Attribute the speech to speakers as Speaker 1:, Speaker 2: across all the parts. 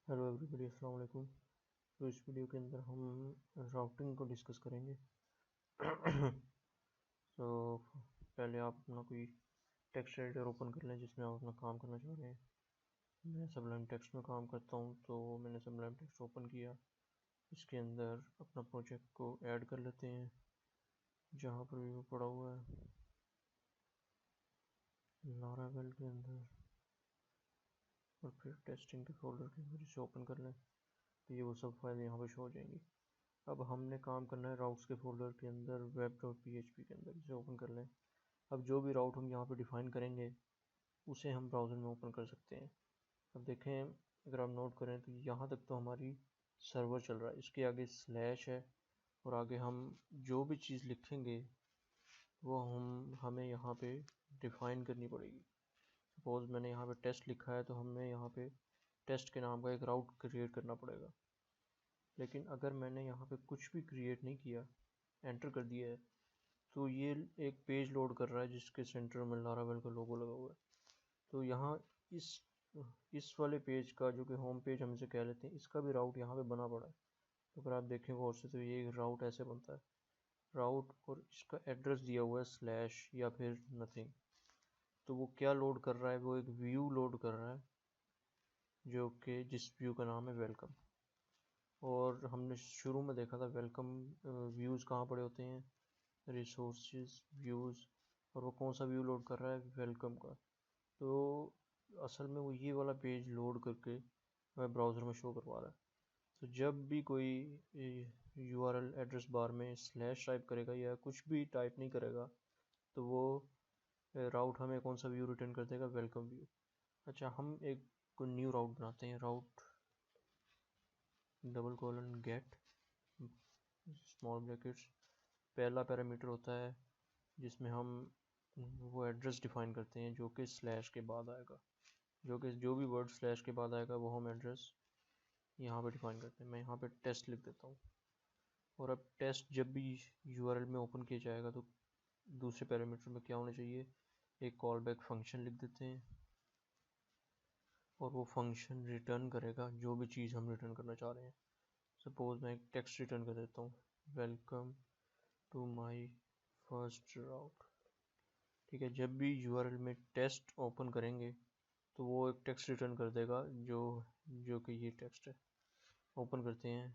Speaker 1: Hello everybody, अस्सलाम वालेकुम। तो इस वीडियो के अंदर हम राउटिंग को डिस्कस करेंगे। तो पहले आप अपना कोई टेक्स्ट एडिटर ओपन कर लें जिसमें आप अपना काम करना चाह रहे हैं। मैं सबलाइम टेक्स्ट में काम करता हूँ, तो मैंने सबलाइम टेक्स्ट ओपन किया। इसके अंदर अपना प्रोजेक्ट को ऐड कर लेते हैं जहाँ पर भी वो पड़ा हुआ है, लारावेल के अंदर, और फिर टेस्टिंग के फोल्डर के अंदर इसे ओपन कर लें तो ये वो सब फाइल यहाँ पर शो हो जाएंगी। अब हमने काम करना है राउट्स के फोल्डर के अंदर, web.php के अंदर। इसे ओपन कर लें। अब जो भी राउट हम यहाँ पे डिफ़ाइन करेंगे उसे हम ब्राउज़र में ओपन कर सकते हैं। अब देखें, अगर आप नोट करें तो यहाँ तक तो हमारी सर्वर चल रहा है, इसके आगे स्लैश है और आगे हम जो भी चीज़ लिखेंगे वो हमें यहाँ पे डिफ़ाइन करनी पड़ेगी। सपोज़ मैंने यहाँ पे टेस्ट लिखा है तो हमें यहाँ पे टेस्ट के नाम का एक राउट क्रिएट करना पड़ेगा। लेकिन अगर मैंने यहाँ पे कुछ भी क्रिएट नहीं किया, एंटर कर दिया है, तो ये एक पेज लोड कर रहा है जिसके सेंटर में लारावेल का लोगो लगा हुआ है। तो यहाँ इस इस वाले पेज का, जो कि होम पेज हम इसे कह लेते हैं, इसका भी राउट यहाँ पे बना पड़ा है। तो अगर आप देखें गौर से तो ये राउट ऐसे बनता है, राउट, और इसका एड्रेस दिया हुआ है स्लैश या फिर नथिंग। तो वो क्या लोड कर रहा है, वो एक व्यू लोड कर रहा है जो कि जिस व्यू का नाम है वेलकम। और हमने शुरू में देखा था वेलकम व्यूज़ कहाँ पड़े होते हैं, रिसोर्सेज व्यूज़, और वो कौन सा व्यू लोड कर रहा है, वेलकम का। तो असल में वो ये वाला पेज लोड करके वेब ब्राउज़र में शो करवा रहा है। तो जब भी कोई यूआरएल एड्रेस बार में स्लैश टाइप करेगा या कुछ भी टाइप नहीं करेगा, तो वो राउट हमें कौन सा व्यू रिटर्न कर देगा, वेलकम व्यू। अच्छा, हम एक न्यू राउट बनाते हैं, route double colon get small brackets. पहला पैरामीटर होता है जिसमें हम वो एड्रेस डिफ़ाइन करते हैं जो कि स्लैश के बाद आएगा, जो भी वर्ड स्लैश के बाद आएगा वो हम एड्रेस यहाँ पे डिफ़ाइन करते हैं। मैं यहाँ पे टेस्ट लिख देता हूँ। और अब टेस्ट जब भी यूआरएल में ओपन किया जाएगा तो दूसरे पैरामीटर में क्या होना चाहिए, एक कॉल बैक फंक्शन लिख देते हैं, और वो फंक्शन रिटर्न करेगा जो भी चीज़ हम रिटर्न करना चाह रहे हैं। सपोज़ मैं एक टेक्स्ट रिटर्न कर देता हूँ, वेलकम टू माई फर्स्ट राउट। ठीक है, जब भी यूआरएल में टेस्ट ओपन करेंगे तो वो एक टेक्स्ट रिटर्न कर देगा जो कि ये टेक्स्ट है। ओपन करते हैं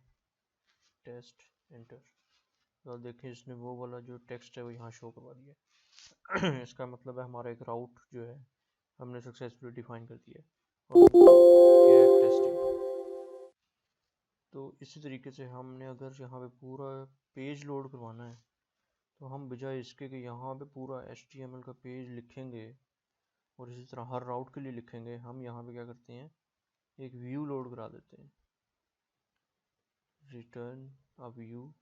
Speaker 1: टेस्ट, एंटर। तो आप देखें इसने वो वाला जो टेक्स्ट है वो यहाँ शो करवा दिया। इसका मतलब है हमारा एक राउट जो है हमने सक्सेसफुली डिफाइन कर दिया है। और टेस्टिंग। तो इसी तरीके से हमने अगर यहाँ पे पूरा पेज लोड करवाना है तो हम बजाय इसके कि यहाँ पे पूरा HTML का पेज लिखेंगे और इसी तरह हर राउट के लिए लिखेंगे, हम यहाँ पे क्या करते हैं, एक व्यू लोड करा देते हैं, रिटर्न अ व्यू,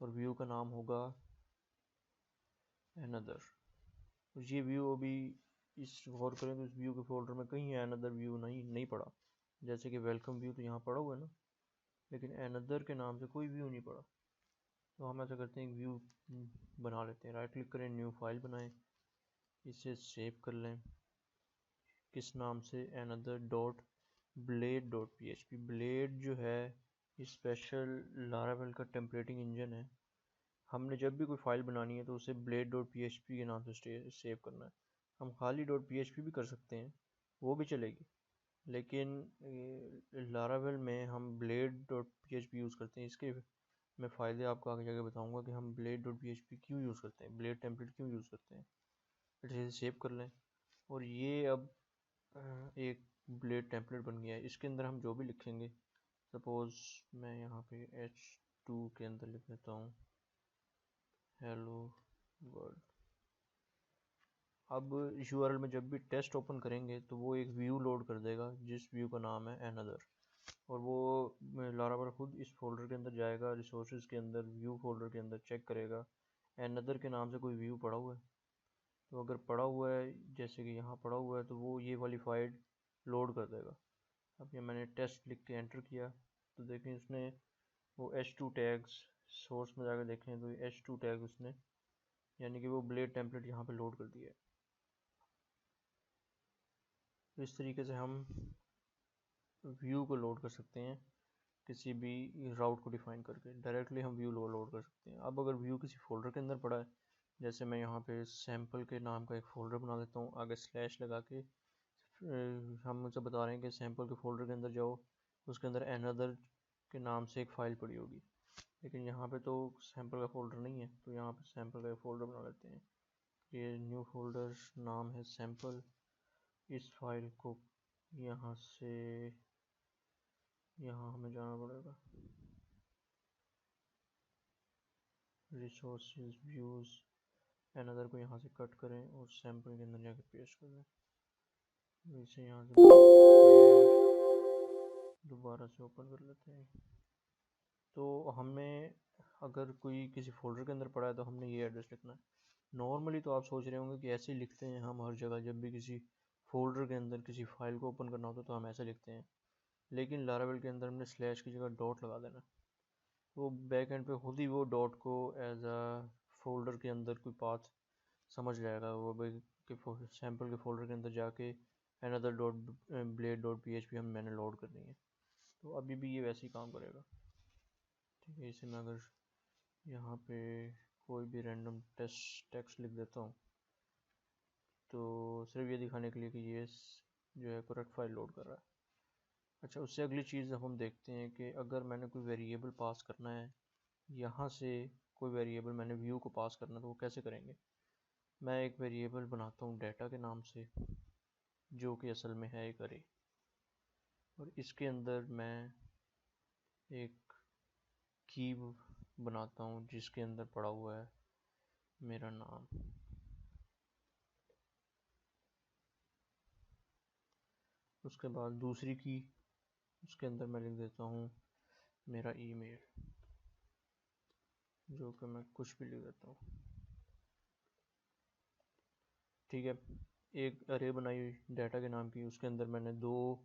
Speaker 1: और व्यू का नाम होगा अनदर। ये व्यू अभी इस गौर करें तो इस व्यू के फोल्डर में कहीं अनदर व्यू नहीं पड़ा। जैसे कि वेलकम व्यू तो यहाँ पड़ा हुआ है ना, लेकिन अनदर के नाम से कोई व्यू नहीं पड़ा। तो हम ऐसा करते हैं, एक व्यू बना लेते हैं, राइट क्लिक करें, न्यू फाइल बनाएं, इसे सेव कर लें। किस नाम से, another dot blade dot php। Blade जो है ये स्पेशल लारावेल का टेम्पलेटिंग इंजन है। हमने जब भी कोई फाइल बनानी है तो उसे ब्लेड डॉट php के नाम से सेव करना है। हम खाली डॉट php भी कर सकते हैं, वो भी चलेगी, लेकिन लारावेल में हम ब्लेड डॉट php यूज़ करते हैं। इसके मैं फ़ायदे आपको आगे जाके बताऊंगा कि हम ब्लेड डॉट php क्यों यूज़ करते हैं, ब्लेड टेम्पलेट क्यों यूज़ करते हैं। इसे सेव कर लें, और ये अब एक ब्लेड टेम्पलेट बन गया है। इसके अंदर हम जो भी लिखेंगे, सपोज़ मैं यहाँ पे h2 के अंदर लिख देता हूँ हेलो वर्ल्ड। अब यूआरएल में जब भी टेस्ट ओपन करेंगे तो वो एक व्यू लोड कर देगा जिस व्यू का नाम है अनदर, और वो लारावेल खुद इस फोल्डर के अंदर जाएगा, रिसोर्सेज के अंदर, व्यू फोल्डर के अंदर चेक करेगा अनदर के नाम से कोई व्यू पड़ा हुआ है। तो अगर पड़ा हुआ है, जैसे कि यहाँ पड़ा हुआ है, तो वो ये वाली फाइल लोड कर देगा। अब ये मैंने टेस्ट लिख के एंटर किया तो देखें उसने वो h2 टैग्स, सोर्स में जाकर देखें तो h2 टैग उसने, यानी कि वो ब्लेड टेम्पलेट यहाँ पे लोड कर दिया है। तो इस तरीके से हम व्यू को लोड कर सकते हैं किसी भी राउट को डिफाइन करके। डायरेक्टली हम व्यू लोड कर सकते हैं। अब अगर व्यू किसी फोल्डर के अंदर पड़ा है, जैसे मैं यहाँ पे सैम्पल के नाम का एक फ़ोल्डर बना देता हूँ, आगे स्लैश लगा के हम उनसे बता रहे हैं कि सैम्पल के फ़ोल्डर के अंदर जाओ, उसके अंदर अनदर के नाम से एक फ़ाइल पड़ी होगी। लेकिन यहाँ पे तो सैम्पल का फ़ोल्डर नहीं है, तो यहाँ पे सैम्पल का एक फ़ोल्डर बना लेते हैं। ये न्यू फोल्डर नाम है सैम्पल। इस फाइल को यहाँ से यहाँ हमें जाना पड़ेगा, रिसोर्सेज व्यूज़, अनदर को यहाँ से कट करें और सैम्पल के अंदर जाके पेस्ट कर दें। इसे यहाँ से दोबारा से ओपन कर लेते हैं। तो हमें अगर कोई किसी फोल्डर के अंदर पड़ा है तो हमने ये एड्रेस लिखना है। नॉर्मली तो आप सोच रहे होंगे कि ऐसे ही लिखते हैं हम हर जगह, जब भी किसी फोल्डर के अंदर किसी फाइल को ओपन करना होता है तो हम ऐसे लिखते हैं। लेकिन लारावेल के अंदर हमने स्लैश की जगह डॉट लगा देना। वो बैक एंड पे खुद ही वो डॉट को एज अ फोल्डर के अंदर कोई पाथ समझ जाएगा। वो के सैम्पल के फोल्डर के अंदर जाके another dot blade dot PHP हम मैंने लोड करनी है। तो अभी भी ये वैसे ही काम करेगा। ठीक है, इसे मैं अगर यहाँ पे कोई भी रैंडम टेक्स्ट लिख देता हूँ तो सिर्फ ये दिखाने के लिए कि ये जो है करेक्ट फाइल लोड कर रहा है। अच्छा, उससे अगली चीज़ हम देखते हैं कि अगर मैंने कोई वेरिएबल पास करना है, यहाँ से कोई वेरिएबल मैंने व्यू को पास करना है, तो वो कैसे करेंगे। मैं एक वेरिएबल बनाता हूँ डाटा के नाम से, जो कि असल में है एक अरे, और इसके अंदर मैं एक की बनाता हूँ जिसके अंदर पड़ा हुआ है मेरा नाम। उसके बाद दूसरी की, उसके अंदर मैं लिख देता हूँ मेरा ईमेल, जो कि मैं कुछ भी लिख देता हूँ। ठीक है, एक अरे बनाई हुई डाटा के नाम की, उसके अंदर मैंने दो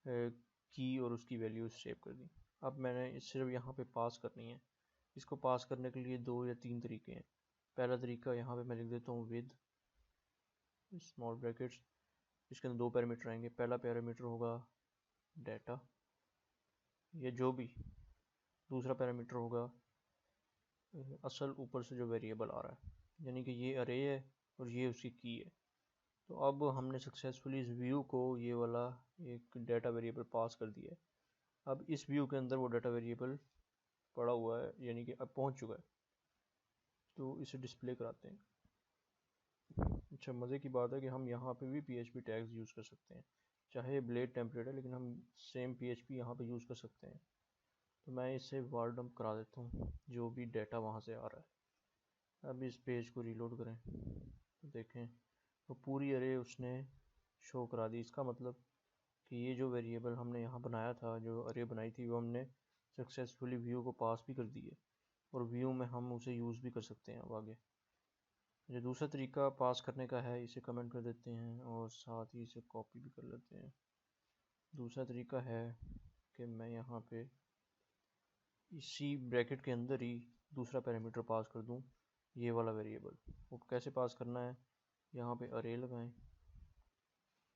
Speaker 1: की और उसकी वैल्यूज सेव कर दी। अब मैंने सिर्फ यहाँ पे पास करनी है। इसको पास करने के लिए 2 या 3 तरीके हैं। पहला तरीका, यहाँ पे मैं लिख देता हूँ विद स्मॉल ब्रैकेट्स, इसके अंदर 2 पैरामीटर आएंगे। पहला पैरामीटर होगा डाटा, ये जो भी। दूसरा पैरामीटर होगा असल ऊपर से जो वेरिएबल आ रहा है, यानी कि ये अरे है और ये उसकी की है। तो अब हमने सक्सेसफुली इस व्यू को ये वाला एक डाटा वेरिएबल पास कर दिया है। अब इस व्यू के अंदर वो डाटा वेरिएबल पड़ा हुआ है, यानी कि अब पहुंच चुका है, तो इसे डिस्प्ले कराते हैं। अच्छा, मज़े की बात है कि हम यहाँ पे भी PHP टैग्स यूज़ कर सकते हैं। चाहे ब्लेड टेम्पलेट है, लेकिन हम सेम PHP यहाँ पे यूज़ कर सकते हैं। तो मैं इसे वार डंप करा देता हूँ जो भी डाटा वहाँ से आ रहा है। अब इस पेज को रीलोड करें तो देखें तो पूरी अरे उसने शो करा दी। इसका मतलब कि ये जो वेरिएबल हमने यहाँ बनाया था, जो अरे बनाई थी, वो हमने सक्सेसफुली व्यू को पास भी कर दी है, और व्यू में हम उसे यूज़ भी कर सकते हैं अब आगे। जो दूसरा तरीका पास करने का है, इसे कमेंट कर देते हैं और साथ ही इसे कॉपी भी कर लेते हैं। दूसरा तरीका है कि मैं यहाँ पे इसी ब्रैकेट के अंदर ही दूसरा पैरामीटर पास कर दूँ, ये वाला वेरिएबल। वो कैसे पास करना है, यहाँ पे अरे लगाएं,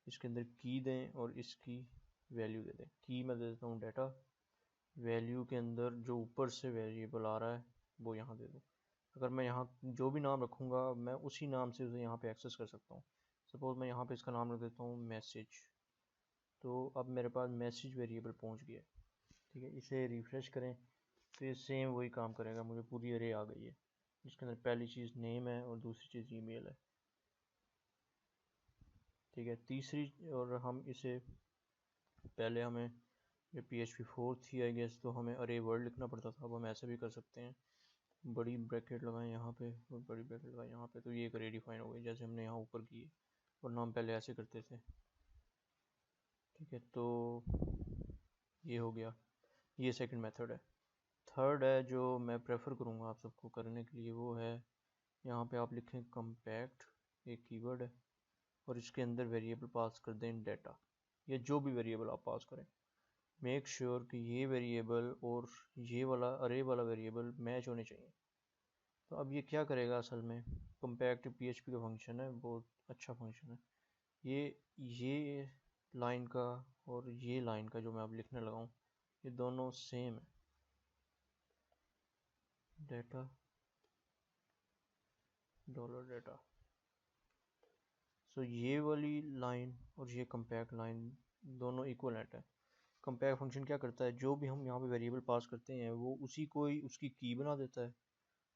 Speaker 1: इसके अंदर की दें और इसकी वैल्यू दे दें। की मैं दे देता हूँ डाटा, वैल्यू के अंदर जो ऊपर से वेरिएबल आ रहा है वो यहाँ दे दूँ। अगर मैं यहाँ जो भी नाम रखूँगा, मैं उसी नाम से उसे यहाँ पे एक्सेस कर सकता हूँ। सपोज़ मैं यहाँ पे इसका नाम रख देता हूँ मैसेज, तो अब मेरे पास मैसेज वेरिएबल पहुँच गया। ठीक है, इसे रिफ्रेश करें तो ये सेम वही काम करेगा। मुझे पूरी अरे आ गई है, जिसके अंदर पहली चीज़ नेम है और दूसरी चीज़ ईमेल है। ठीक है, तीसरी, और हम इसे पहले हमें ये PHP 4 थी आई गेस, तो हमें अरे वर्ड लिखना पड़ता था। अब हम ऐसे भी कर सकते हैं, बड़ी ब्रैकेट लगाएं यहाँ पे और बड़ी ब्रैकेट लगाएं यहाँ पे, तो ये एक अरे डिफाइन हो गई जैसे हमने यहाँ ऊपर की है, वरना हम पहले ऐसे करते थे। ठीक है, तो ये हो गया, ये सेकंड मेथड है। थर्ड है जो मैं प्रेफर करूँगा आप सबको करने के लिए, वो है यहाँ पे आप लिखें कम्पैक्ट, एक कीवर्ड है, और इसके अंदर वेरिएबल पास कर दें डाटा, या जो भी वेरिएबल आप पास करें। मेक श्योर कि ये वेरिएबल और ये वाला अरे वाला वेरिएबल मैच होने चाहिए। तो अब ये क्या करेगा, असल में कम्पैक्ट PHP का फंक्शन है, बहुत अच्छा फंक्शन है। ये लाइन का और ये लाइन का जो मैं अब लिखने लगा हूँ ये दोनों सेम है। Data dollar data. सो ये वाली लाइन और ये कंपेयर लाइन दोनों इक्वलेंट है। कंपेयर फंक्शन क्या करता है, जो भी हम यहाँ पे वेरिएबल पास करते हैं वो उसी को ही उसकी की बना देता है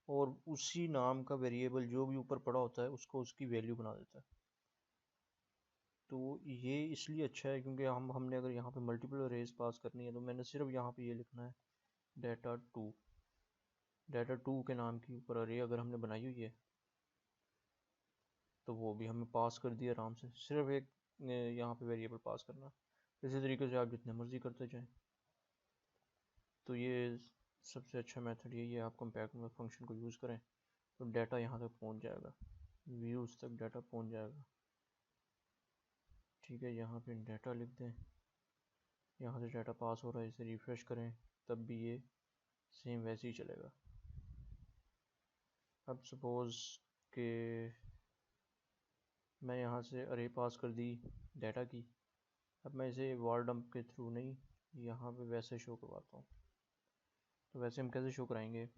Speaker 1: और उसी नाम का वेरिएबल जो भी ऊपर पड़ा होता है उसको उसकी वैल्यू बना देता है। तो ये इसलिए अच्छा है क्योंकि हमने अगर यहाँ पे मल्टीपल अरेज पास करनी है तो मैंने सिर्फ यहाँ पे ये लिखना है डेटा टू। डेटा टू के नाम के ऊपर अरे अगर हमने बनाई हुई है तो वो भी हमें पास कर दिया आराम से, सिर्फ एक यहाँ पे वेरिएबल पास करना। इसी तरीके से आप जितने मर्जी करते जाएं। तो ये सबसे अच्छा मेथड यही है, आप कंपेयर फंक्शन को यूज़ करें तो डाटा यहाँ तक पहुँच जाएगा, व्यूज़ तक डाटा पहुँच जाएगा। ठीक है, यहाँ पे डाटा लिख दें, यहाँ से डाटा पास हो रहा है, इसे रिफ़्रेश करें तब भी ये सेम वैसे ही चलेगा। अब सपोज़ कि मैं यहाँ से अरे पास कर दी डाटा की, अब मैं इसे वार डंप के थ्रू नहीं यहाँ पे वैसे शो करवाता हूँ। तो वैसे हम कैसे शो कराएंगे,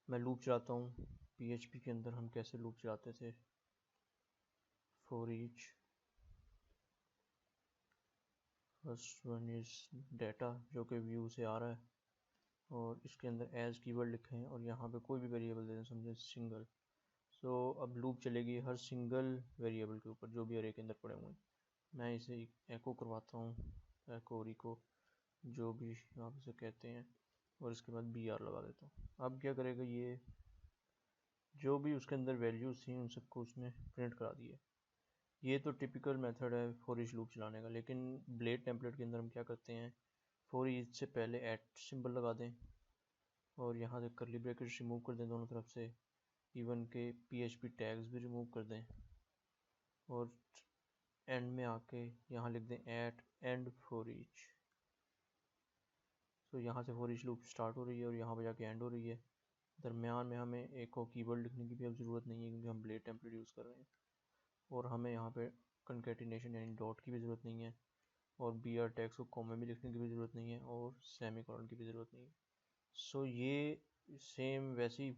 Speaker 1: मैं लूप चलाता हूँ PHP के अंदर। हम कैसे लूप चलाते थे, for each first one is data जो कि व्यू से आ रहा है और इसके अंदर एज कीवर्ड लिखें और यहाँ पे कोई भी वेरिएबल दे दें, समझे सिंगल। सो अब लूप चलेगी हर सिंगल वेरिएबल के ऊपर जो भी अरे के अंदर पड़े हुए हैं। मैं इसे एको करवाता हूँ, एको और इको जो भी आप इसे कहते हैं, और इसके बाद BR लगा देता हूँ। अब क्या करेगा, ये जो भी उसके अंदर वैल्यूज़ थी उन सबको उसने प्रिंट करा दिए। ये तो टिपिकल मेथड है फॉर ईच लूप चलाने का, लेकिन ब्लेड टेम्पलेट के अंदर हम क्या करते हैं, फॉर ईच से पहले एट सिंबल लगा दें और यहाँ से करली ब्रैकेट्स रिमूव कर दें दोनों तरफ से, इवन के PHP टैग्स भी रिमूव कर दें और एंड में आके यहाँ लिख दें एट एंड फॉर ईच। तो यहाँ से फॉर ईच लूप स्टार्ट हो रही है और यहाँ पर जाके एंड हो रही है। दरमियान में हमें एक और कीवर्ड लिखने की भी अब ज़रूरत नहीं है क्योंकि हम ब्लेड टेम्पलेट यूज़ कर रहे हैं, और हमें यहाँ पे कंकेटिनेशन यानी डॉट की भी ज़रूरत नहीं है, और BR टैग्स को कॉमा में लिखने की भी ज़रूरत नहीं है, और सेमी कॉलन की भी ज़रूरत नहीं है। सो ये सेम वैसे ही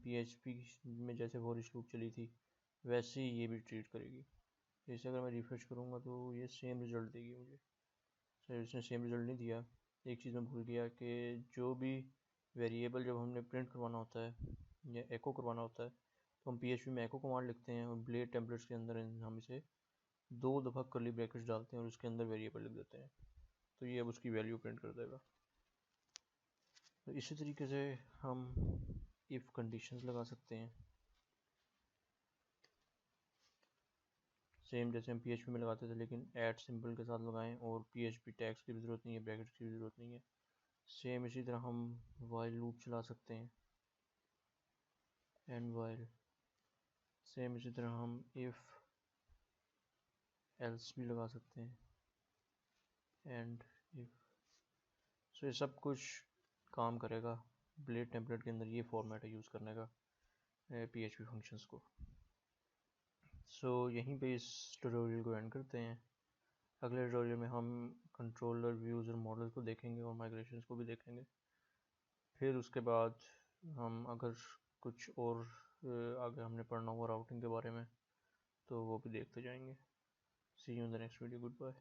Speaker 1: PHP में जैसे फॉर ईच लूप चली थी वैसे ही ये भी ट्रीट करेगी। जैसे अगर मैं रिफ्रेश करूँगा तो ये सेम रिज़ल्ट देगी मुझे। सर इसने सेम रिज़ल्ट नहीं दिया, एक चीज़ मैं भूल गया कि जो भी वेरिएबल जब हमने प्रिंट करवाना होता है या एको करवाना होता है तो हम PHP में एको कमांड लिखते हैं और ब्लेड टेम्पलेट्स के अंदर हम इसे 2 दफ़ा करली ब्रैकेट्स डालते हैं और उसके अंदर वेरिएबल लिख देते हैं, तो ये अब उसकी वैल्यू प्रिंट कर देगा। तो इसी तरीके से हम इफ़ कंडीशंस लगा सकते हैं, सेम जैसे हम PHP में लगाते थे, लेकिन ऐट सिंबल के साथ लगाएं और PHP टैग्स की भी ज़रूरत नहीं है, ब्रैकेट्स की भी ज़रूरत नहीं है। सेम इसी तरह हम वाइल लूप चला सकते हैं, एंड वाइल। सेम इसी तरह हम इफ़ एल्स भी लगा सकते हैं, एंड इफ़। सो ये सब कुछ काम करेगा। ब्लेड टेम्पलेट के अंदर ये फॉर्मेट है यूज़ करने का PHP फंक्शंस को। सो यहीं पे इस ट्यूटोरियल को एंड करते हैं। अगले ट्यूटोरियल में हम कंट्रोलर व्यूज़ और मॉडल को देखेंगे और माइग्रेशंस को भी देखेंगे। फिर उसके बाद हम अगर कुछ और आगे हमने पढ़ना हुआ राउटिंग के बारे में तो वो भी देखते जाएंगे। See you in the next video, good bye.